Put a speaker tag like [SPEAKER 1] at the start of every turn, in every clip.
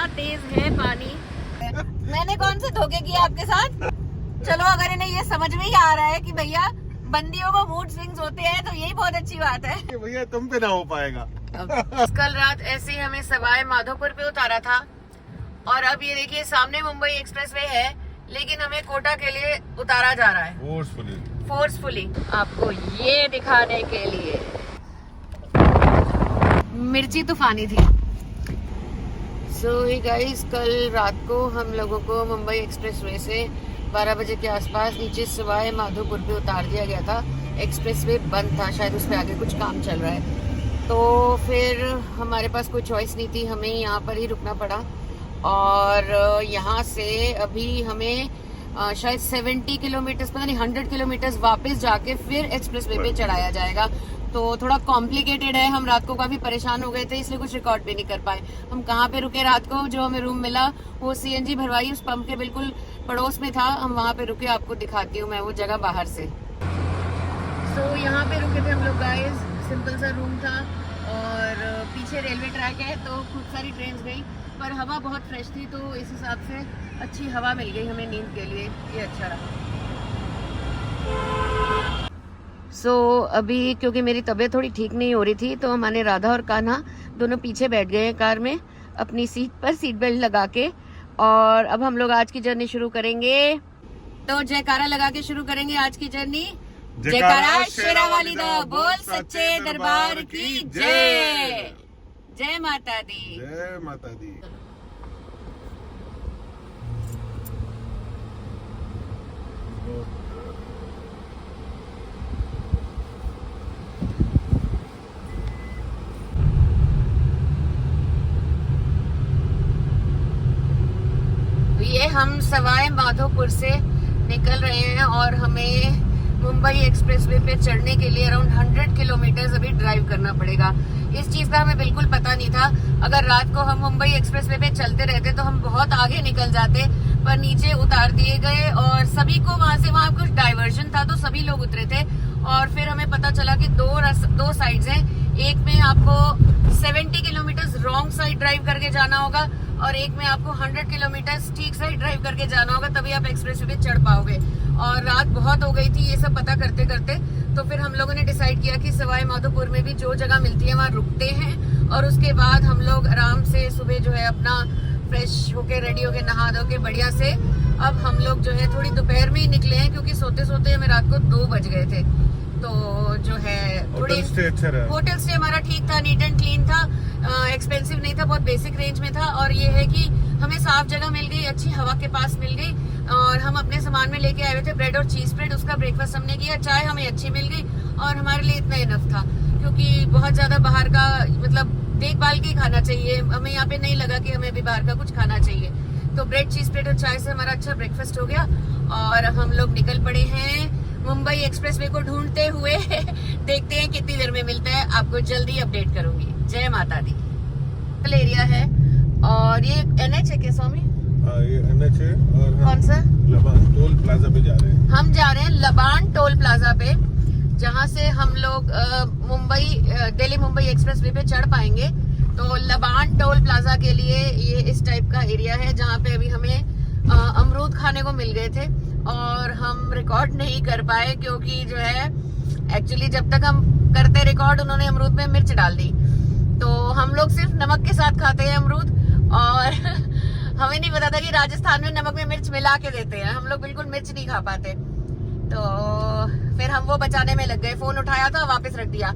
[SPEAKER 1] तेज है पानी। मैंने कौन से धोखे किए आपके साथ? चलो अगर इन्हें ये समझ में ही आ रहा है कि भैया बंदियों को मूड स्विंग्स होते हैं तो यही बहुत अच्छी बात है।
[SPEAKER 2] भैया तुम पे ना हो पाएगा।
[SPEAKER 1] कल रात ऐसे ही हमें सवाई माधोपुर पे उतारा था और अब ये देखिए सामने मुंबई एक्सप्रेसवे है, लेकिन हमें कोटा के लिए उतारा जा रहा है फोर्सफुली आपको ये दिखाने के लिए। मिर्ची तूफानी थी। सो ही गाइस, कल रात को हम लोगों को मुंबई एक्सप्रेसवे से 12 बजे के आसपास नीचे सवाई माधोपुर पे उतार दिया गया था। एक्सप्रेसवे बंद था, शायद उस पे आगे कुछ काम चल रहा है, तो फिर हमारे पास कोई चॉइस नहीं थी, हमें यहाँ पर ही रुकना पड़ा। और यहाँ से अभी हमें शायद 70 किलोमीटर, पता नहीं 100 किलोमीटर वापस जाके फिर एक्सप्रेसवे पे चढ़ाया जाएगा। तो थोड़ा कॉम्प्लिकेटेड है। हम रात को काफी परेशान हो गए थे, इसलिए कुछ रिकॉर्ड भी नहीं कर पाए। हम कहाँ पे रुके रात को, जो हमें रूम मिला वो CNG भरवाई उस पंप के बिल्कुल पड़ोस में था, हम वहाँ पे रुके। आपको दिखाती हूँ मैं वो जगह बाहर से। सो यहाँ पे रुके थे हम लोग गाइस, सिंपल सा रूम था और पीछे रेलवे ट्रैक है, तो खूब सारी ट्रेन गई, पर हवा बहुत फ्रेश थी, तो इस हिसाब से अच्छी हवा मिल गई हमें नींद के लिए, ये अच्छा रहा। सो अभी क्योंकि मेरी तबीयत थोड़ी ठीक नहीं हो रही थी, तो हमारे राधा और कान्हा दोनों पीछे बैठ गए हैं कार में अपनी सीट पर, सीट बेल्ट लगा के। और अब हम लोग आज की जर्नी शुरू करेंगे, तो जयकारा लगा के शुरू करेंगे आज की जर्नी। जयकारा शेरावाली दा बोल सच्चे दरबार की जय। जय माता दी।
[SPEAKER 2] जय माता दी।
[SPEAKER 1] ये हम सवाई माधोपुर से निकल रहे हैं और हमें मुंबई एक्सप्रेसवे पे चढ़ने के लिए अराउंड 100 किलोमीटर अभी ड्राइव करना पड़ेगा। इस चीज का हमें बिल्कुल पता नहीं था। अगर रात को हम मुंबई एक्सप्रेसवे पे चलते रहते तो हम बहुत आगे निकल जाते, पर नीचे उतार दिए गए और सभी को वहाँ कुछ डाइवर्जन था, तो सभी लोग उतरे थे। और फिर हमें पता चला कि दो साइड्स हैं, एक में आपको 70 किलोमीटर रॉन्ग साइड ड्राइव करके जाना होगा और एक में आपको 100 किलोमीटर ठीक साइड ड्राइव करके जाना होगा, तभी आप एक्सप्रेसवे पे चढ़ पाओगे। और रात बहुत हो गई थी ये सब पता करते करते, तो फिर हम लोगों ने डिसाइड किया कि सवाई माधोपुर में भी जो जगह मिलती है वहाँ रुकते हैं और उसके बाद हम लोग आराम से सुबह जो है अपना फ्रेश होके रेडी होके नहा धो के बढ़िया से अब हम लोग जो है थोड़ी दोपहर में ही निकले हैं, क्योंकि सोते सोते हमें रात को 2 बज गए थे। तो जो है थोड़ी होटल स्टे हमारा ठीक था, नीट एंड क्लीन था, एक्सपेंसिव नहीं था, बहुत बेसिक रेंज में था। और ये है कि हमें साफ जगह मिल गई, अच्छी हवा के पास मिल गई। और हम अपने सामान में लेके आए हुए थे ब्रेड और चीज ब्रेड, उसका ब्रेकफास्ट हमने किया। चाय हमें अच्छी मिल गई और हमारे लिए इतना इनफ था, क्योंकि बहुत ज्यादा बाहर का मतलब देखभाल के खाना चाहिए। हमें यहाँ पे नहीं लगा कि हमें भी बाहर का कुछ खाना चाहिए, तो ब्रेड चीज ब्रेड और चाय से हमारा अच्छा ब्रेकफास्ट हो गया और हम लोग निकल पड़े हैं मुंबई एक्सप्रेसवे को ढूंढते हुए। देखते हैं कितनी देर में मिलता है, आपको जल्दी अपडेट करूंगी। जय माता दी। एरिया है और ये NH है क्या स्वामी?
[SPEAKER 2] ये NH है और
[SPEAKER 1] कौन सा?
[SPEAKER 2] लबान टोल प्लाजा पे जा रहे हैं।
[SPEAKER 1] हम जा रहे हैं लबान टोल प्लाजा पे, जहाँ से हम लोग दिल्ली मुंबई एक्सप्रेसवे पे चढ़ पाएंगे। तो लबान टोल प्लाजा के लिए ये इस टाइप का एरिया है, जहाँ पे अभी हमें अमरूद खाने को मिल गए थे और हम रिकॉर्ड नहीं कर पाए, क्योंकि जो है एक्चुअली जब तक हम करते रिकॉर्ड उन्होंने अमरूद में मिर्च डाल दी, तो हम लोग सिर्फ नमक के साथ खाते हैं अमरूद। और हमें नहीं पता था कि राजस्थान में नमक में मिर्च मिला के देते हैं, हम लोग बिल्कुल मिर्च नहीं खा पाते। तो फिर हम वो बचाने में लग गए, फोन उठाया था वापस रख दिया,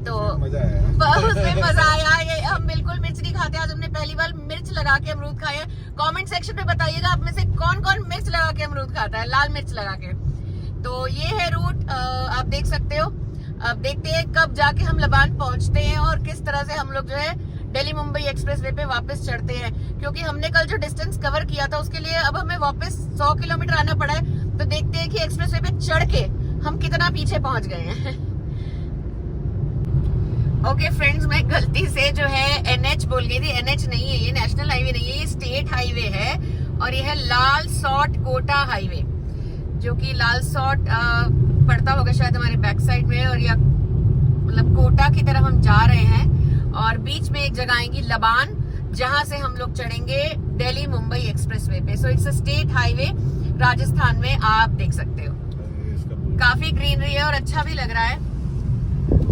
[SPEAKER 1] तो उसमें मजा आया। ये हम बिल्कुल मिर्च नहीं खाते, आज हमने पहली बार मिर्च लगा के अमरूद खाए। कमेंट सेक्शन में बताइएगा आप में से कौन कौन मिर्च लगा के अमरूद खाता है, लाल मिर्च लगा के। तो ये है रूट, आप देख सकते हो। अब देखते हैं कब जाके हम लबान पहुंचते हैं और किस तरह से हम लोग जो है दिल्ली मुंबई एक्सप्रेसवे पे वापस चढ़ते हैं, क्योंकि हमने कल जो डिस्टेंस कवर किया था उसके लिए अब हमें वापस 100 किलोमीटर आना पड़ा है। तो देखते हैं कि एक्सप्रेसवे पे चढ़ के हम कितना पीछे पहुंच गए हैं। ओके फ्रेंड्स, मैं गलती से जो है NH बोल गई थी। NH नहीं है ये, नेशनल हाईवे नहीं है, ये स्टेट हाईवे है और ये है लाल सॉट कोटा हाईवे, जो कि लाल सॉट पड़ता होगा शायद हमारे बैक साइड में, और या मतलब कोटा की तरफ हम जा रहे हैं। और बीच में एक जगह आएगी लबान, जहां से हम लोग चढ़ेंगे दिल्ली मुंबई एक्सप्रेसवे पे। So it's a state highway Rajasthan में, आप देख सकते हो।
[SPEAKER 2] ये इसका
[SPEAKER 1] काफी ग्रीनरी है और अच्छा भी लग रहा है।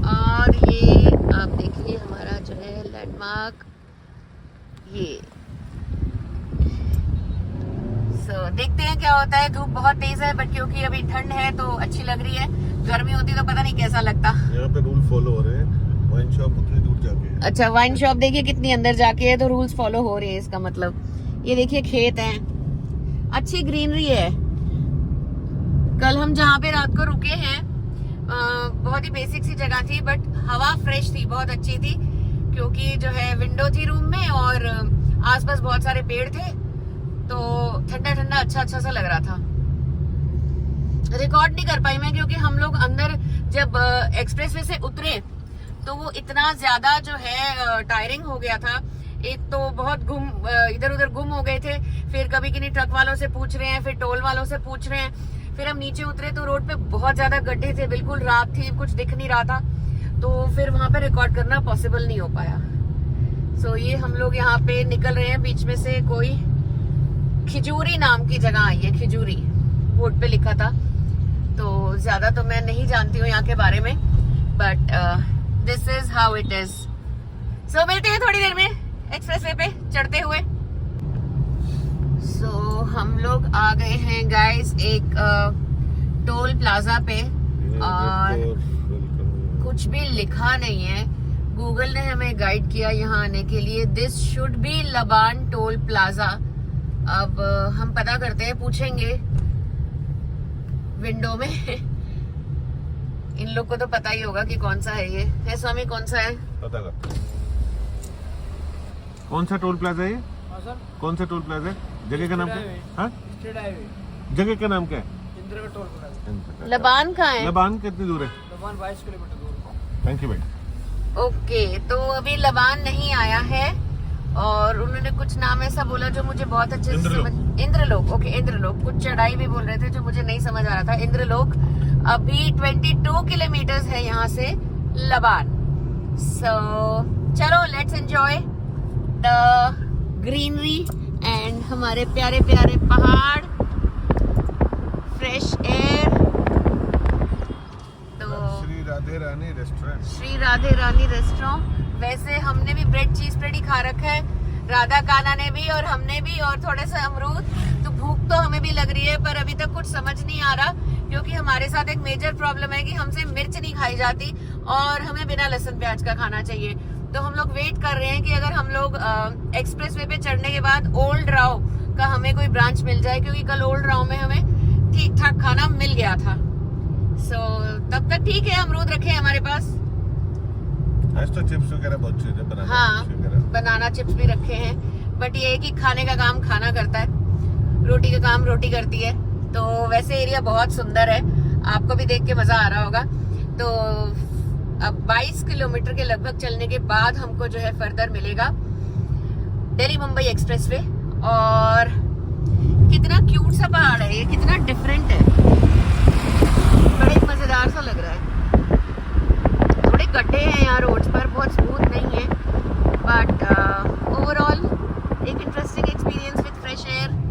[SPEAKER 1] और ये आप देखिए हमारा जो है लैंडमार्क ये। सो देखते हैं क्या होता है। धूप बहुत तेज है बट क्योंकि अभी ठंड है तो अच्छी लग रही है। गर्मी होती तो पता नहीं कैसा लगता।
[SPEAKER 2] यहाँ पे रूल फॉलो हो रहे हैं। वाइन शॉप उतनी दूर जाके है।
[SPEAKER 1] अच्छा, वाइन शॉप देखिए कितनी अंदर जाके है तो रूल्स फॉलो हो रहे हैं, इसका मतलब। ये देखिए खेत हैं, अच्छी ग्रीनरी है। कल हम जहाँ पे रात को रुके हैं बहुत ही बेसिक सी जगह थी बट हवा फ्रेश थी, बहुत अच्छी थी क्योंकि जो है विंडो थी रूम में और आसपास बहुत सारे पेड़ थे तो ठंडा ठंडा अच्छा सा लग रहा था। रिकॉर्ड नहीं कर पाई मैं क्योंकि हम लोग अंदर जब एक्सप्रेसवे से उतरे तो वो इतना ज्यादा जो है टायरिंग हो गया था। एक तो बहुत इधर उधर गुम हो गए थे, फिर कभी किन्हीं ट्रक वालों से पूछ रहे हैं, फिर टोल वालों से पूछ रहे हैं। फिर हम नीचे उतरे तो रोड पे बहुत ज्यादा गड्ढे थे, बिल्कुल रात थी, कुछ दिख नहीं रहा था तो फिर वहां पे रिकॉर्ड करना पॉसिबल नहीं हो पाया। सो ये हम लोग यहाँ पे निकल रहे हैं, बीच में से कोई खिजूरी नाम की जगह आई है, खिजूरी बोर्ड पे लिखा था। तो ज्यादा तो मैं नहीं जानती हूँ यहाँ के बारे में but this is how it is. So मिलते हैं थोड़ी देर में एक्सप्रेसवे पे चढ़ते हुए। सो हम लोग आ गए हैं गाइस एक टोल प्लाजा पे और कुछ भी लिखा नहीं है। गूगल ने हमें गाइड किया यहाँ आने के लिए। दिस शुड बी लबान टोल प्लाजा। अब हम पता करते हैं, पूछेंगे विंडो में। इन लोग को तो पता ही होगा कि कौन सा है ये। है स्वामी, कौन सा है?
[SPEAKER 2] पता कर। कौन सा टोल प्लाजा है ये? कौन सा टोल प्लाजा है? जगह का नाम क्या है? हाँ? जगह का नाम क्या है?
[SPEAKER 3] इंदिरा का टोल प्लाजा।
[SPEAKER 1] लबान कहाँ है?
[SPEAKER 2] लबान कितनी दूर है?
[SPEAKER 3] लबान 22 किलोमीटर दूर।
[SPEAKER 2] थैंक यू भाई।
[SPEAKER 1] ओके, तो अभी लबान नहीं आया है और उन्होंने कुछ नाम ऐसा बोला जो मुझे बहुत अच्छे से समझ। इंद्रलोक। ओके, इंद्रलोक। कुछ चढ़ाई भी बोल रहे थे जो मुझे नहीं समझ आ रहा था। इंद्रलोक अभी 22 किलोमीटर है यहाँ से लबान। सो चलो let's enjoy the greenery and हमारे प्यारे प्यारे पहाड़, फ्रेश एयर। तो
[SPEAKER 2] श्री राधे रानी रेस्टोरेंट।
[SPEAKER 1] श्री राधे रानी रेस्टोरेंट। वैसे हमने भी ब्रेड चीज ब्रेड ही खा रखा है, राधा काना ने भी और हमने भी, और थोड़ा सा अमरूद। तो भूख तो हमें भी लग रही है पर अभी तक कुछ समझ नहीं आ रहा क्योंकि हमारे साथ एक मेजर प्रॉब्लम है कि हमसे मिर्च नहीं खाई जाती और हमें बिना लहसुन प्याज का खाना चाहिए। तो हम लोग वेट कर रहे हैं कि अगर हम लोग एक्सप्रेसवे पे चढ़ने के बाद ओल्ड राव का हमें कोई ब्रांच मिल जाए क्योंकि कल ओल्ड राव में हमें ठीक ठाक खाना मिल गया था। सो तब तक ठीक है, अमरूद रखे हैं हमारे पास।
[SPEAKER 2] आज तो चिप्स वगैरह बहुत चीजें बनाना।
[SPEAKER 1] हाँ, बनाना चिप्स भी रखे हैं बट ये है कि खाने का काम खाना करता है, रोटी का काम रोटी करती है। तो वैसे एरिया बहुत सुंदर है, आपको भी देख के मजा आ रहा होगा। तो अब 22 किलोमीटर के लगभग चलने के बाद हमको जो है फर्दर मिलेगा दिल्ली मुंबई एक्सप्रेसवे। और कितना क्यूट सा पहाड़ है ये, कितना डिफरेंट है, बड़ा ही मजेदार सा लग रहा है। थोड़े गड्ढे हैं यहाँ रोड्स पर, बहुत स्मूथ नहीं है बट ओवरऑल एक interesting experience with fresh air.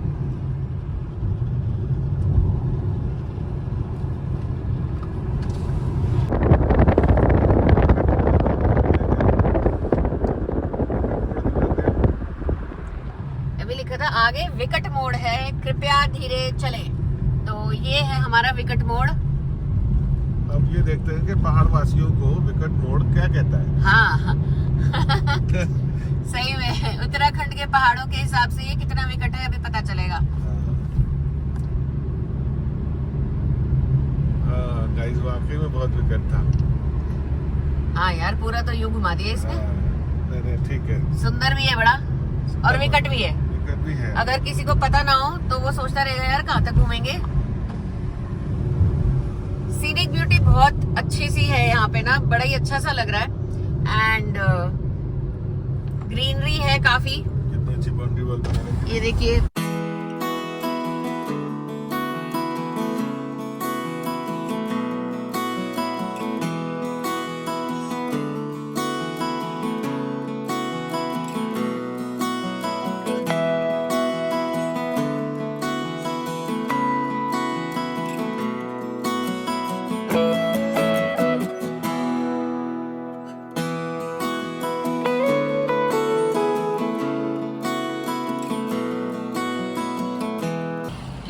[SPEAKER 1] लिखा था आगे विकट मोड़ है, कृपया धीरे चले। तो ये है हमारा विकट मोड़।
[SPEAKER 2] अब ये देखते हैं कि पहाड़ वासियों को विकट मोड़ क्या कहता है।
[SPEAKER 1] हाँ सही में उत्तराखंड के पहाड़ों के हिसाब से ये कितना विकट है अभी पता चलेगा।
[SPEAKER 2] गाइस वाकई में बहुत विकट था।
[SPEAKER 1] हाँ यार, पूरा तो यूं घुमा दिया इसने।
[SPEAKER 2] नहीं ठीक है,
[SPEAKER 1] सुंदर भी है बड़ा और विकट भी है।
[SPEAKER 2] विकट भी है।
[SPEAKER 1] अगर किसी को पता ना हो तो वो सोचता रहेगा यार कहाँ तक घूमेंगे। सीनिक ब्यूटी बहुत अच्छी सी है यहाँ पे ना, बड़ा ही अच्छा सा लग रहा है एंड ग्रीनरी है काफी।
[SPEAKER 2] कितनी अच्छी बाउंड्री वॉल बना रखी है।
[SPEAKER 1] ये देखिए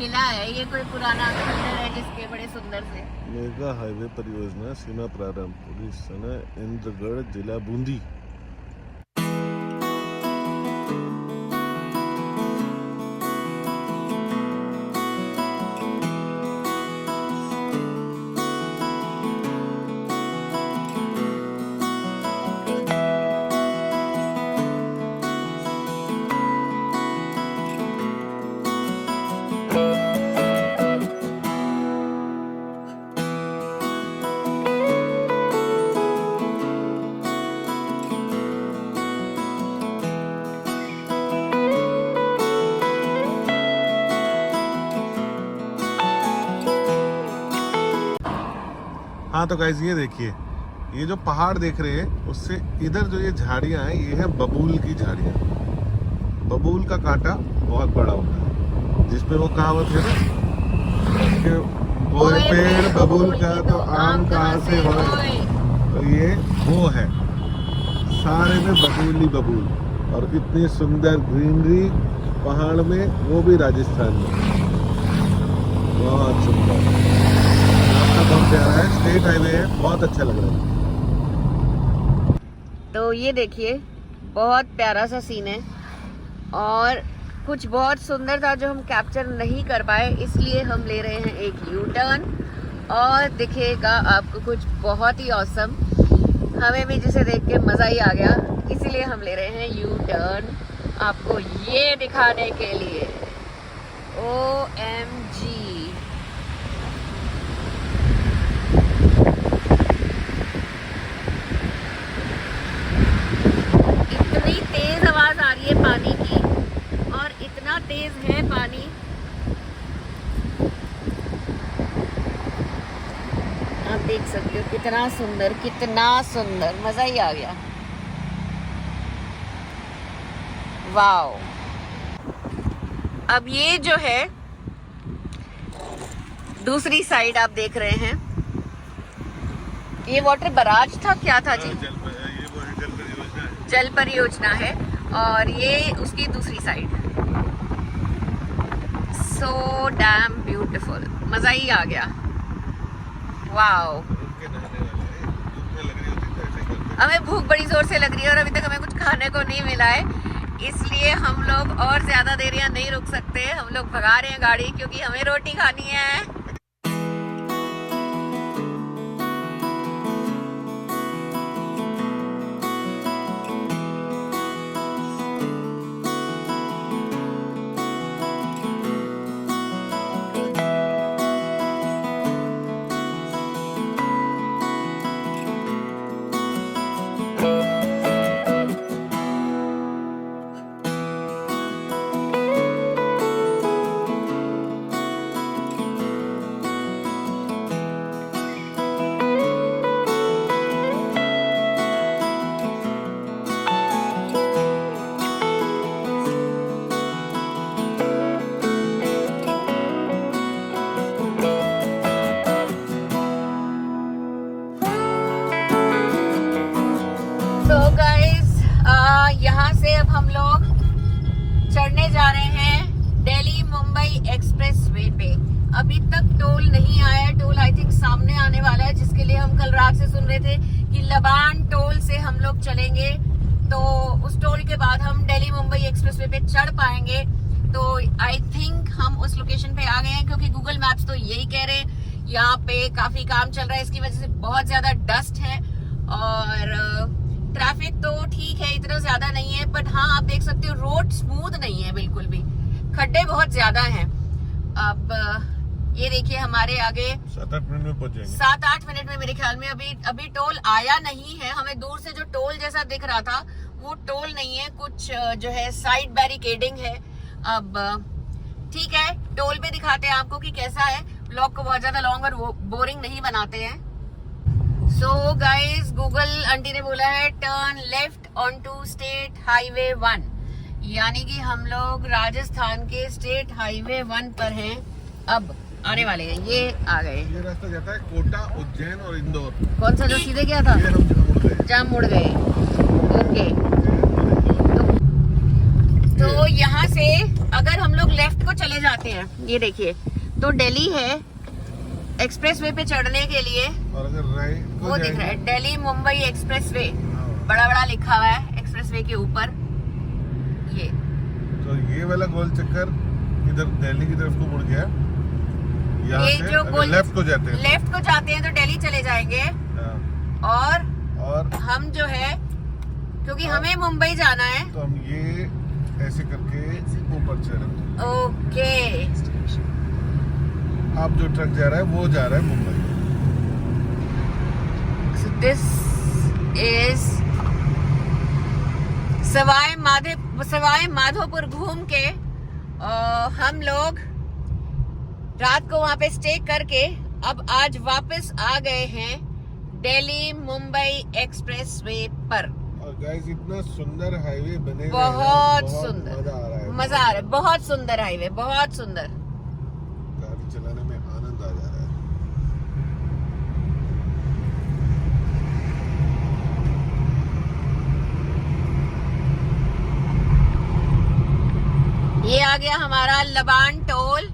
[SPEAKER 1] किला है, ये कोई पुराना खंडर है जिसके बड़े सुंदर से।
[SPEAKER 2] मेगा हाईवे परियोजना सीमा प्रारंभ, पुलिस थाना इंद्रगढ़, जिला बूंदी। हाँ तो गाइस ये देखिए, ये जो पहाड़ देख रहे हैं उससे इधर जो ये झाड़ियाँ हैं ये है बबूल की झाड़ियाँ। बबूल का कांटा बहुत बड़ा होता है, जिसपे वो कहावत है ना कि ओए पेड़ बबूल का तो आम कहाँ से होए। तो ये वो है, सारे में बबूल ही बबूल, और इतनी सुंदर ग्रीनरी पहाड़ में, वो भी राजस्थान में, बहुत सुंदर। बहुत प्यारा है, स्टेट हाईवे है, बहुत अच्छा लग रहा है।
[SPEAKER 1] तो ये देखिए बहुत प्यारा सा सीन है, और कुछ बहुत सुंदर था जो हम कैप्चर नहीं कर पाए, इसलिए हम ले रहे हैं एक यू टर्न, और दिखेगा आपको कुछ बहुत ही ऑसम। हमें भी जिसे देख के मज़ा ही आ गया, इसीलिए हम ले रहे हैं यू टर्न आपको ये दिखाने के लिए। OMG, इतनी तेज आवाज आ रही है पानी की, और इतना तेज है पानी। आप देख सकते हो कितना सुंदर, कितना सुंदर, मजा ही आ गया। वाओ। अब ये जो है दूसरी साइड आप देख रहे हैं, ये वाटर बराज था, क्या था जी? जल परियोजना है, और ये उसकी दूसरी साइड। सो डैम ब्यूटीफुल, मजा ही आ गया। वाओ। हमें भूख बड़ी जोर से लग रही है और अभी तक हमें कुछ खाने को नहीं मिला है, इसलिए हम लोग और ज्यादा देर यहाँ नहीं रुक सकते। हम लोग भगा रहे हैं गाड़ी, क्योंकि हमें रोटी खानी है। यहाँ से अब हम लोग चढ़ने जा रहे हैं दिल्ली मुंबई एक्सप्रेस वे पे। अभी तक टोल नहीं आया है, टोल आई थिंक सामने आने वाला है, जिसके लिए हम कल रात से सुन रहे थे कि लबान टोल से हम लोग चलेंगे, तो उस टोल के बाद हम दिल्ली मुंबई एक्सप्रेस वे पे चढ़ पाएंगे। तो आई थिंक हम उस लोकेशन पे आ गए हैं, क्योंकि गूगल मैप्स तो यही कह रहे हैं यहाँ पे काफी काम चल रहा है, इसकी वजह से बहुत ज्यादा डस्ट है, और ट्रैफिक तो ठीक है, इतना ज्यादा नहीं है, बट हाँ आप देख सकते हो रोड स्मूथ नहीं है बिल्कुल भी, खड्डे बहुत ज्यादा हैं। अब ये देखिए हमारे आगे
[SPEAKER 2] 7-8 मिनट में पहुंच जाएंगे।
[SPEAKER 1] 7-8 मिनट में मेरे ख्याल में। अभी टोल आया नहीं है, हमें दूर से जो टोल जैसा दिख रहा था वो टोल नहीं है, कुछ जो है साइड बैरिकेडिंग है। अब ठीक है, टोल पे दिखाते हैं आपको कि कैसा है। ब्लॉग को बहुत ज्यादा लॉन्ग और बोरिंग नहीं बनाते हैं। सो गाइज, गूगल आंटी ने बोला है turn left onto state highway 1, यानी कि हम लोग राजस्थान के स्टेट हाईवे 1 पर हैं, अब आने वाले हैं। ये आ गए,
[SPEAKER 2] ये रास्ता जाता है कोटा, उज्जैन और इंदौर।
[SPEAKER 1] कौन सा जो सीधे गया था?
[SPEAKER 2] ये हम
[SPEAKER 1] जहाँ मुड़ गए। ओके, तो यहाँ से अगर हम लोग लेफ्ट को चले जाते हैं, ये देखिए, तो दिल्ली है एक्सप्रेसवे पे चढ़ने के लिए,
[SPEAKER 2] और अगर राइट को
[SPEAKER 1] वो दिख रहा है दिल्ली मुंबई एक्सप्रेसवे, बड़ा बड़ा लिखा हुआ है एक्सप्रेसवे के ऊपर ये।
[SPEAKER 2] तो ये वाला गोल चक्कर इधर दिल्ली की तरफ को मुड़ गया। यहाँ
[SPEAKER 1] ये
[SPEAKER 2] से
[SPEAKER 1] जो
[SPEAKER 2] अगर
[SPEAKER 1] गोल
[SPEAKER 2] लेफ्ट को जाते हैं,
[SPEAKER 1] लेफ्ट को जाते हैं तो दिल्ली चले जाएंगे।
[SPEAKER 2] हाँ,
[SPEAKER 1] और हम जो है, क्योंकि हमें मुंबई जाना है,
[SPEAKER 2] तो हम ये ऐसे करके ऊपर चढ़ेंगे।
[SPEAKER 1] ओके।
[SPEAKER 2] अब जो ट्रक जा रहा है वो जा रहा है Mumbai.
[SPEAKER 1] So this is Sawai Madhopur घूम के हम लोग रात को वहां पे स्टे करके अब आज वापस आ गए हैं दिल्ली मुंबई एक्सप्रेसवे पर।
[SPEAKER 2] और गाइस इतना सुंदर हाईवे बने
[SPEAKER 1] बहुत सुंदर,
[SPEAKER 2] मजा आ रहा है,
[SPEAKER 1] मजा आ रहा है, बहुत सुंदर हाईवे, बहुत सुंदर।
[SPEAKER 2] गाड़ी चलाने में आनंद आ जा रहा है।
[SPEAKER 1] ये आ गया हमारा लबान टोल।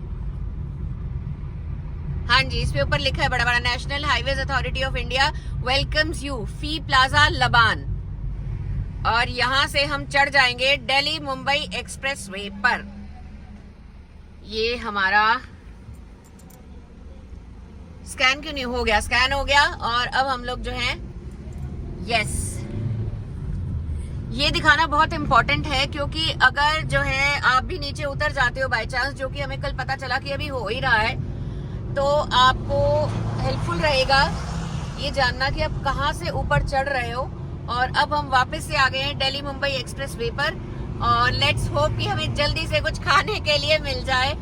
[SPEAKER 1] हाँ जी, इस पे ऊपर लिखा है बड़ा बड़ा, national highways authority of India welcomes you fee plaza लबान। और यहाँ से हम चढ़ जाएंगे दिल्ली मुंबई एक्सप्रेसवे पर। ये हमारा स्कैन क्यों नहीं हो गया? स्कैन हो गया। और अब हम लोग जो हैं, यस, ये दिखाना बहुत इंपॉर्टेंट है, क्योंकि अगर जो है आप भी नीचे उतर जाते हो बाय चांस, जो कि हमें कल पता चला कि अभी हो ही रहा है, तो आपको हेल्पफुल रहेगा ये जानना कि आप कहाँ से ऊपर चढ़ रहे हो। और अब हम वापस से आ गए हैं दिल्ली मुंबई एक्सप्रेसवे पर, और लेट्स होप कि हमें जल्दी से कुछ खाने के लिए मिल जाए।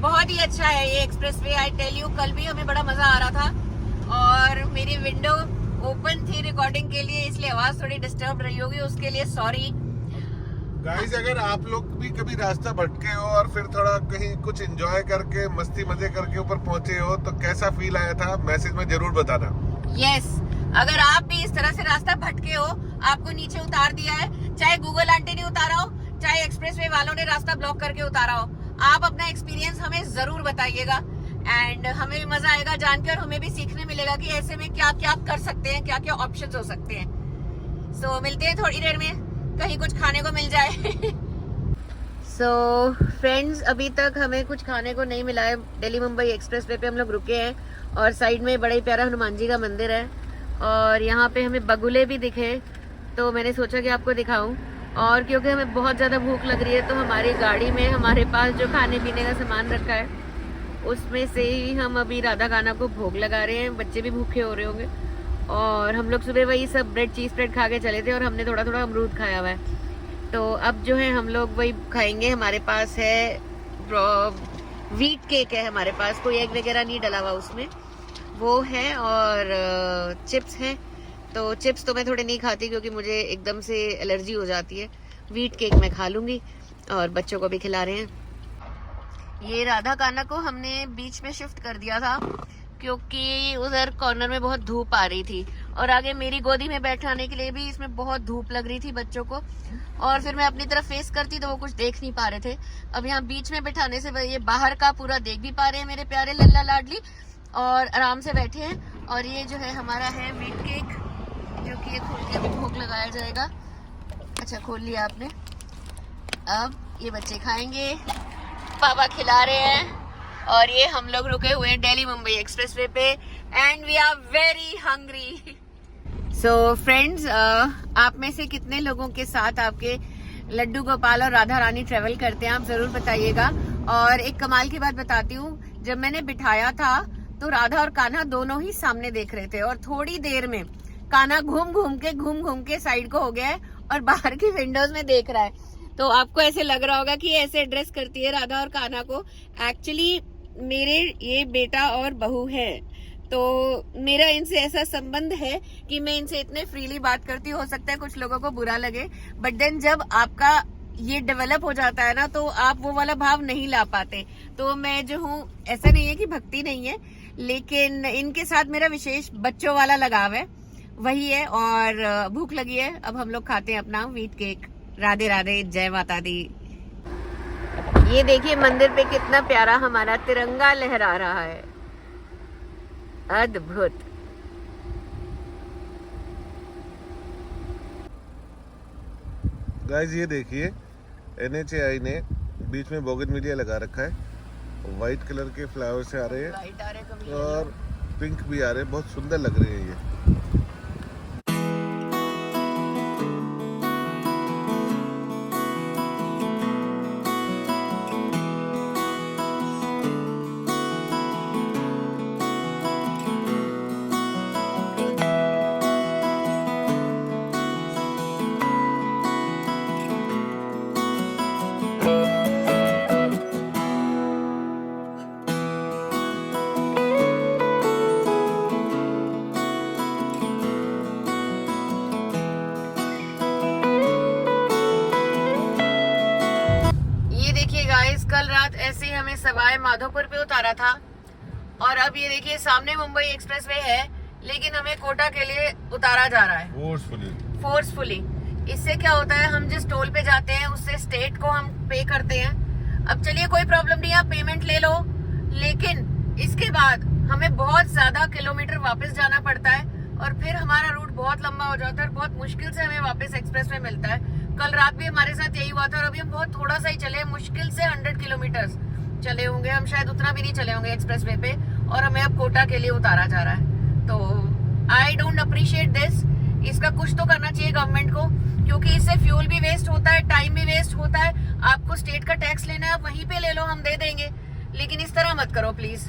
[SPEAKER 1] बहुत ही अच्छा है ये एक्सप्रेसवे, आई टेल यू। कल भी हमें बड़ा मजा आ रहा था, और मेरी विंडो ओपन थी रिकॉर्डिंग के लिए, इसलिए आवाज थोड़ी डिस्टर्ब रही होगी, उसके लिए सॉरी।
[SPEAKER 2] गाइस अगर आप लोग भी कभी रास्ता भटके हो और फिर थोड़ा कहीं कुछ एंजॉय करके मस्ती मजे करके ऊपर पहुंचे हो, तो कैसा फील आया था मैसेज में जरूर बताना।
[SPEAKER 1] यस, अगर आप भी इस तरह से रास्ता भटके हो, आपको नीचे उतार दिया है, चाहे गूगल आंटी ने उतारा हो, चाहे एक्सप्रेसवे वालों ने रास्ता ब्लॉक करके उतारा हो, आप अपना एक्सपीरियंस हमें जरूर बताइएगा। एंड हमें भी मजा आएगा जानकर, हमें भी सीखने मिलेगा कि ऐसे में क्या क्या कर सकते हैं, क्या क्या ऑप्शंस हो सकते हैं। सो मिलते हैं थोड़ी देर में, कहीं कुछ खाने को मिल जाए। सो फ्रेंड्स, अभी तक हमें कुछ खाने को नहीं मिला है। दिल्ली मुंबई एक्सप्रेसवे पे हम लोग रुके हैं, और साइड में बड़ा ही प्यारा हनुमान जी का मंदिर है, और यहाँ पे हमें बगुले भी दिखे, तो मैंने सोचा कि आपको दिखाऊं। और क्योंकि हमें बहुत ज़्यादा भूख लग रही है, तो हमारी गाड़ी में हमारे पास जो खाने पीने का सामान रखा है, उसमें से ही हम अभी राधा गाना को भोग लगा रहे हैं। बच्चे भी भूखे हो रहे होंगे, और हम लोग सुबह वही सब ब्रेड चीज़ ब्रेड खा के चले थे, और हमने थोड़ा थोड़ा अमरूद खाया हुआ है। तो अब जो है हम लोग वही खाएंगे। हमारे पास है व्हीट केक है हमारे पास, कोई एग वगैरह नहीं डला हुआ उसमें, वो है, और चिप्स हैं। तो चिप्स तो मैं थोड़े नहीं खाती, क्योंकि मुझे एकदम से एलर्जी हो जाती है। व्हीट केक मैं खा लूँगी, और बच्चों को भी खिला रहे हैं। ये राधा काना को हमने बीच में शिफ्ट कर दिया था, क्योंकि उधर कॉर्नर में बहुत धूप आ रही थी, और आगे मेरी गोदी में बैठाने के लिए भी इसमें बहुत धूप लग रही थी बच्चों को, और फिर मैं अपनी तरफ फेस करती तो वो कुछ देख नहीं पा रहे थे। अब यहाँ बीच में बैठाने से ये बाहर का पूरा देख भी पा रहे हैं मेरे प्यारे लल्ला लाडली, और आराम से बैठे हैं। और ये जो है हमारा है व्हीट केक, जो कि ये खोल के अभी भोग लगाया जाएगा। अच्छा, खोल लिया आपने। अब ये बच्चे खाएंगे, पापा खिला रहे हैं, और ये हम लोग रुके हुए हैं दिल्ली मुंबई एक्सप्रेसवे पे, and we are very hungry. So friends, आप में से कितने लोगों के साथ आपके लड्डू गोपाल और राधा रानी ट्रेवल करते हैं, आप जरूर बताइएगा। और एक कमाल की बात बताती हूँ, जब मैंने बिठाया था तो राधा और कान्हा दोनों ही सामने देख रहे थे, और थोड़ी देर में कान्हा घूम घूम के साइड को हो गया है, और बाहर की विंडोज में देख रहा है। तो आपको ऐसे लग रहा होगा कि ऐसे एड्रेस करती है राधा और कान्हा को। एक्चुअली मेरे ये बेटा और बहू है, तो मेरा इनसे ऐसा संबंध है कि मैं इनसे इतने फ्रीली बात करती हूँ। हो सकता है कुछ लोगों को बुरा लगे, बट देन जब आपका ये डेवलप हो जाता है ना, तो आप वो वाला भाव नहीं ला पाते। तो मैं जो हूँ, ऐसा नहीं है कि भक्ति नहीं है, लेकिन इनके साथ मेरा विशेष बच्चों वाला लगाव है, वही है। और भूख लगी है, अब हम लोग खाते हैं अपना व्हीट केक। राधे राधे, जय माता दी। ये देखिए मंदिर पे कितना प्यारा हमारा तिरंगा लहरा रहा है, अद्भुत।
[SPEAKER 2] गाइस ये देखिए NHAI ने बीच में बोगनविलिया लगा रखा है, व्हाइट कलर के फ्लावर से आ रहे हैं
[SPEAKER 1] लाइट आ रहे कभी
[SPEAKER 2] और पिंक भी आ रहे हैं, बहुत सुंदर लग रहे हैं ये।
[SPEAKER 1] गाइस कल रात ऐसे ही हमें सवाई माधोपुर पे उतारा था और अब ये देखिए सामने मुंबई एक्सप्रेसवे है, लेकिन हमें कोटा के लिए उतारा जा रहा है फोर्सफुली। इससे क्या होता है, हम जिस टोल पे जाते हैं उससे स्टेट को हम पे करते हैं। अब चलिए कोई प्रॉब्लम नहीं, आप पेमेंट ले लो, लेकिन इसके बाद हमें बहुत ज्यादा किलोमीटर वापस जाना पड़ता है और फिर हमारा रूट बहुत लंबा हो जाता है और बहुत मुश्किल से हमें वापस एक्सप्रेस में मिलता है। कल रात भी हमारे साथ यही हुआ था और अभी हम बहुत थोड़ा सा ही चले, मुश्किल से 100 किलोमीटर चले होंगे, हम शायद उतना भी नहीं चले होंगे एक्सप्रेस वे पे, और हमें अब कोटा के लिए उतारा जा रहा है। तो आई डोंट अप्रिशिएट दिस। इसका कुछ तो करना चाहिए गवर्नमेंट को, क्योंकि इससे फ्यूल भी वेस्ट होता है, टाइम भी वेस्ट होता है। आपको स्टेट का टैक्स लेना है, आप वहीं पे ले लो, हम दे देंगे, लेकिन इस तरह मत करो प्लीज।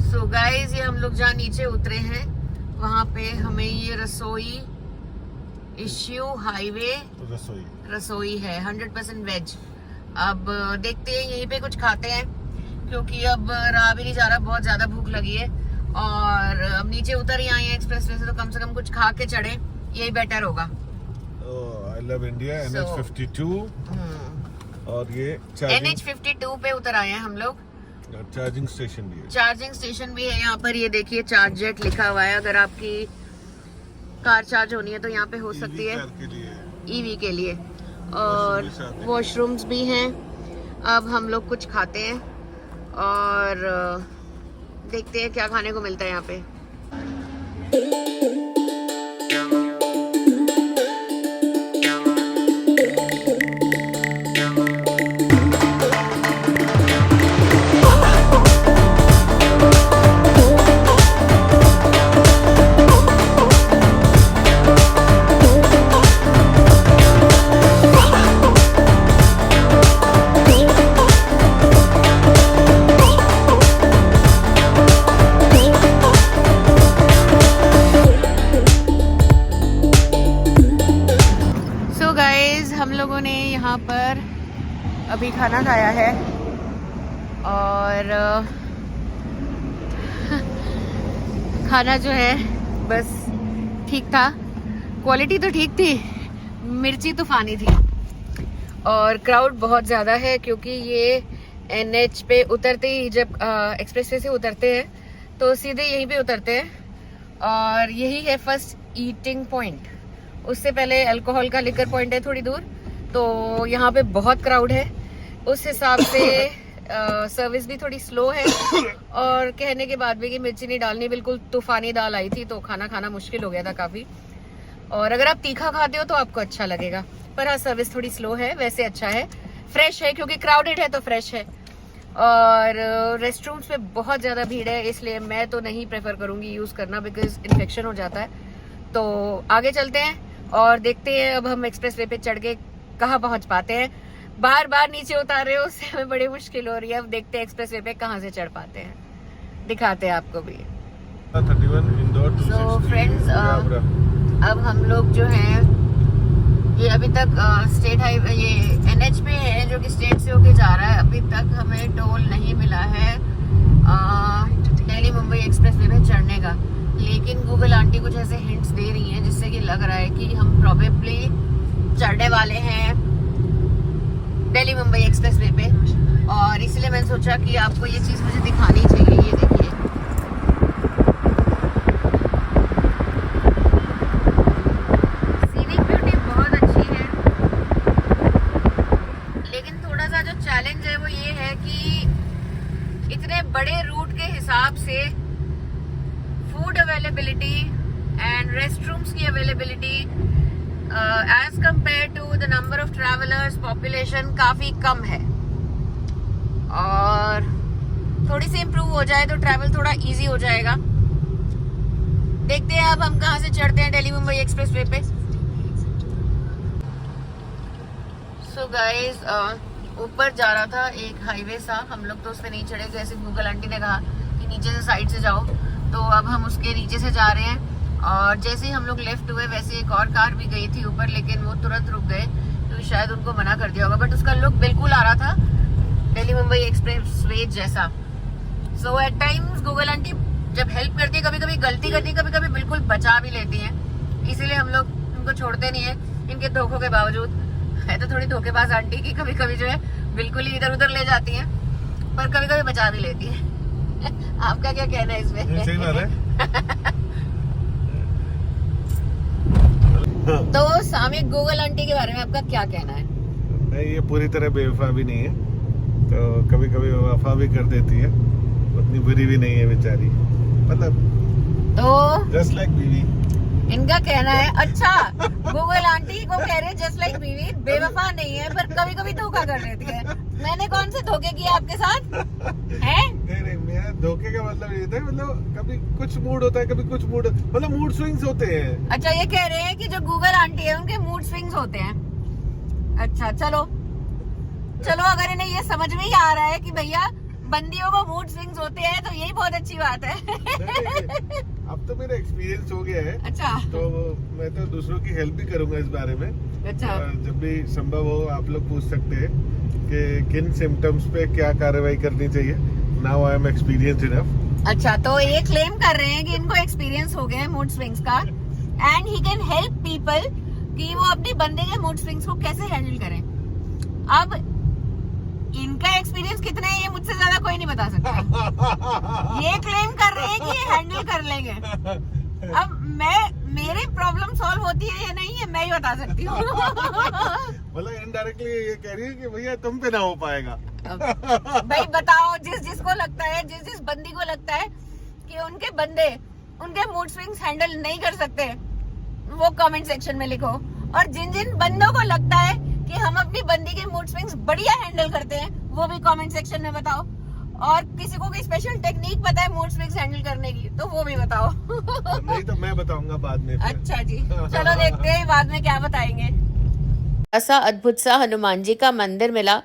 [SPEAKER 1] सो गाइज ये हम लोग जहाँ नीचे उतरे हैं वहाँ पे हमें ये रसोई इश्यू हाईवे रसोई है, 100% वेज। अब देखते हैं, यहीं पे कुछ खाते हैं क्योंकि अब रहा भी नहीं जा रहा, बहुत ज्यादा भूख लगी है। और अब नीचे उतर ही आए हैं एक्सप्रेस वे से, तो कम से कम कुछ खा के चढ़े, यही बेटर होगा।
[SPEAKER 2] आई लव इंडिया NH52 और ये
[SPEAKER 1] NH52 पे उतर आए हैं हम लोग।
[SPEAKER 2] चार्जिंग स्टेशन भी है,
[SPEAKER 1] चार्जिंग स्टेशन भी है यहाँ पर। ये देखिए चार्ज जेट लिखा हुआ है, अगर आपकी कार चार्ज होनी है तो यहाँ पे हो सकती है, ईवी के लिए। और वॉशरूम्स भी हैं। अब हम लोग कुछ खाते हैं और देखते हैं क्या खाने को मिलता है यहाँ पे। यहाँ पर अभी खाना खाया है और खाना जो है बस ठीक था, क्वालिटी तो ठीक थी, मिर्ची तूफानी थी। और क्राउड बहुत ज़्यादा है क्योंकि ये NH पे उतरते ही, जब एक्सप्रेसवे से उतरते हैं तो सीधे यहीं पे उतरते हैं और यही है फर्स्ट ईटिंग पॉइंट। उससे पहले अल्कोहल का लिकर पॉइंट है थोड़ी दूर, तो यहाँ पे बहुत क्राउड है। उस हिसाब से सर्विस भी थोड़ी स्लो है और कहने के बाद भी कि मिर्ची नहीं डालनी, बिल्कुल तूफानी दाल आई थी तो खाना खाना मुश्किल हो गया था काफ़ी। और अगर आप तीखा खाते हो तो आपको अच्छा लगेगा, पर हाँ सर्विस थोड़ी स्लो है, वैसे अच्छा है, फ्रेश है क्योंकि क्राउडेड है तो फ्रेश है। और रेस्टरूम्स पे बहुत ज़्यादा भीड़ है, इसलिए मैं तो नहीं प्रेफर करूँगी यूज़ करना, बिकॉज इन्फेक्शन हो जाता है। तो आगे चलते हैं और देखते हैं अब हम एक्सप्रेस वे पे चढ़ के कहाँ पहुँच पाते हैं। बार बार नीचे उतार रहे हो, उससे हमें बड़ी मुश्किल हो रही है। अब देखते हैं एक्सप्रेस वे पे कहाँ से चढ़ पाते हैं, दिखाते हैं आपको भी।
[SPEAKER 2] 31 इंदौर।
[SPEAKER 1] So फ्रेंड्स अब हम लोग जो है ये अभी तक स्टेट हाईवे, ये NH पे है जो कि स्टेट से होके जा रहा है। अभी तक हमें टोल नहीं मिला है दिल्ली मुंबई एक्सप्रेस वे पे चढ़ने का, लेकिन गूगल आंटी कुछ ऐसे हिंट्स दे रही हैं जिससे कि लग रहा है कि हम प्रोबेबली चढ़ने वाले हैं दिल्ली मुंबई एक्सप्रेस वे पे। और इसलिए मैंने सोचा कि आपको ये चीज़ मुझे दिखानी चाहिए। ये देखिए सीनिक ब्यूटी बहुत अच्छी है, लेकिन थोड़ा सा जो चैलेंज है वो ये इतने बड़े रूट के हिसाब से फूड अवेलेबिलिटी एंड रेस्टरूम्स की availability as compare to the number of travellers population काफी कम है, और थोड़ी सी इम्प्रूव हो जाए तो ट्रैवल थोड़ा इजी हो जाएगा। देखते हैं अब हम कहाँ से चढ़ते हैं दिल्ली मुंबई एक्सप्रेस वे पे। सो गाइस, ऊपर जा रहा था एक हाईवे सा, हम लोग तो उस पर नहीं चढ़े, जैसे गूगल आंटी ने कहा कि नीचे से साइड से जाओ, तो अब हम उसके नीचे से जा रहे हैं। और जैसे ही हम लोग लेफ्ट हुए वैसे एक और कार भी गई थी ऊपर, लेकिन वो तुरंत रुक गए क्योंकि शायद उनको मना कर दिया होगा, बट उसका लुक बिल्कुल आ रहा था दिल्ली मुंबई एक्सप्रेस वे जैसा। सो एट टाइम्स गूगल आंटी जब हेल्प करती है, कभी कभी गलती करती है, कभी कभी बिल्कुल बचा भी लेती है, इसीलिए हम लोग उनको छोड़ते नहीं है इनके धोखों के बावजूद। है तो थोड़ी धोखेबाज आंटी की, कभी कभी जो है बिल्कुल ही इधर उधर ले जाती हैं, पर कभी कभी बचा भी लेती है। आपका क्या कहना है इसमें?
[SPEAKER 2] सही बात है।
[SPEAKER 1] तो सामयिक गूगल आंटी के बारे में आपका क्या कहना है?
[SPEAKER 2] नहीं, ये पूरी तरह बेवफा भी नहीं है, तो कभी कभी वफा भी कर देती है, उतनी बुरी भी नहीं है बेचारी, मतलब
[SPEAKER 1] तो
[SPEAKER 2] जस्ट लाइक बीवी।
[SPEAKER 1] इनका कहना है, अच्छा गूगल आंटी को कह रहे हैं जस्ट लाइक बीवी, बेवफा नहीं है पर कभी कभी धोखा कर देती है। मैंने कौन से धोखे किए आपके साथ हैं?
[SPEAKER 2] नहीं, मेरा धोखे का मतलब ये था, मतलब कभी कुछ मूड होता है, कभी कुछ मूड, मतलब मूड स्विंग्स होते हैं।
[SPEAKER 1] अच्छा, ये कह रहे हैं कि जो गूगल आंटी है उनके मूड स्विंग्स होते हैं। अच्छा, चलो अगर इन्हें ये समझ में ही आ रहा है कि भैया बंदियों को मूड स्विंग्स होते हैं तो यही बहुत अच्छी बात है।
[SPEAKER 2] अब तो मेरा एक्सपीरियंस हो गया है।
[SPEAKER 1] अच्छा,
[SPEAKER 2] तो मैं तो दूसरों की हेल्प भी करूंगा इस बारे में।
[SPEAKER 1] अच्छा,
[SPEAKER 2] जब भी संभव हो आप लोग पूछ सकते हैं कि किन सिम्टम्स पे क्या कार्रवाई करनी चाहिए। Now I am experience enough.
[SPEAKER 1] अच्छा, तो ये क्लेम कर रहे हैं कि इनको एक्सपीरियंस हो गया है मूड स्विंग्स का, and he can help people कि वो अपने बंदे के मूड स्विंग्स को कैसे हैंडल करें। अब इनका एक्सपीरियंस कितना है ये मुझसे ज्यादा कोई नहीं बता सकता। ये क्लेम कर रहे हैं कि ये हैंडल कर लेंगे। अब मेरी प्रॉब्लम सॉल्व होती है या नहीं है मैं ही बता सकती हूँ।
[SPEAKER 2] मतलब इनडायरेक्टली ये कह रही है कि भैया तुम पे ना हो पाएगा।
[SPEAKER 1] भाई बताओ, जिसको लगता है, जिस बंदी को लगता है कि उनके बंदे उनके मूड स्विंग्स हैंडल नहीं कर सकते, वो कमेंट सेक्शन में लिखो। और जिन बंदों को लगता है कि हम अपनी बंदी के मूड स्विंग्स बढ़िया हैंडल करते हैं, वो भी कमेंट सेक्शन में बताओ। और किसी को कोई स्पेशल टेक्निक पता है मूड स्विंग्स हैंडल करने की तो वो भी बताओ।
[SPEAKER 2] नहीं तो मैं बताऊंगा बाद में।
[SPEAKER 1] अच्छा जी, चलो देखते हैं बाद में क्या बताएंगे। ऐसा अद्भुत सा हनुमान जी का मंदिर मिला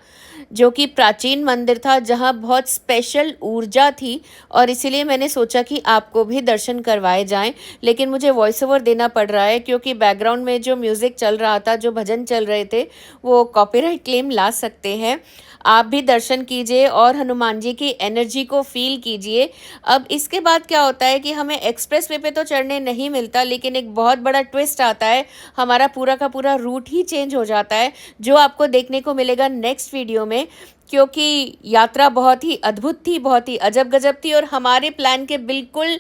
[SPEAKER 1] जो कि प्राचीन मंदिर था, जहाँ बहुत स्पेशल ऊर्जा थी, और इसीलिए मैंने सोचा कि आपको भी दर्शन करवाए जाएं। लेकिन मुझे वॉइस ओवर देना पड़ रहा है क्योंकि बैकग्राउंड में जो म्यूज़िक चल रहा था, जो भजन चल रहे थे, वो कॉपीराइट क्लेम ला सकते हैं। आप भी दर्शन कीजिए और हनुमान जी की एनर्जी को फील कीजिए। अब इसके बाद क्या होता है कि हमें एक्सप्रेस वे पे तो चढ़ने नहीं मिलता, लेकिन एक बहुत बड़ा ट्विस्ट आता है, हमारा पूरा का पूरा रूट ही चेंज हो जाता है, जो आपको देखने को मिलेगा नेक्स्ट वीडियो में। क्योंकि यात्रा बहुत ही अद्भुत थी, बहुत ही अजब गजब थी, और हमारे प्लान के बिल्कुल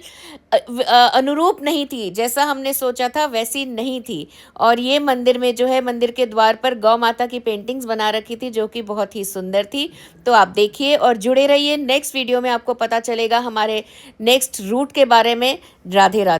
[SPEAKER 1] अनुरूप नहीं थी। जैसा हमने सोचा था वैसी नहीं थी। और ये मंदिर में जो है, मंदिर के द्वार पर गौ माता की पेंटिंग्स बना रखी थी जो कि बहुत ही सुंदर थी। तो आप देखिए और जुड़े रहिए, नेक्स्ट वीडियो में आपको पता चलेगा हमारे नेक्स्ट रूट के बारे में। राधे राधे।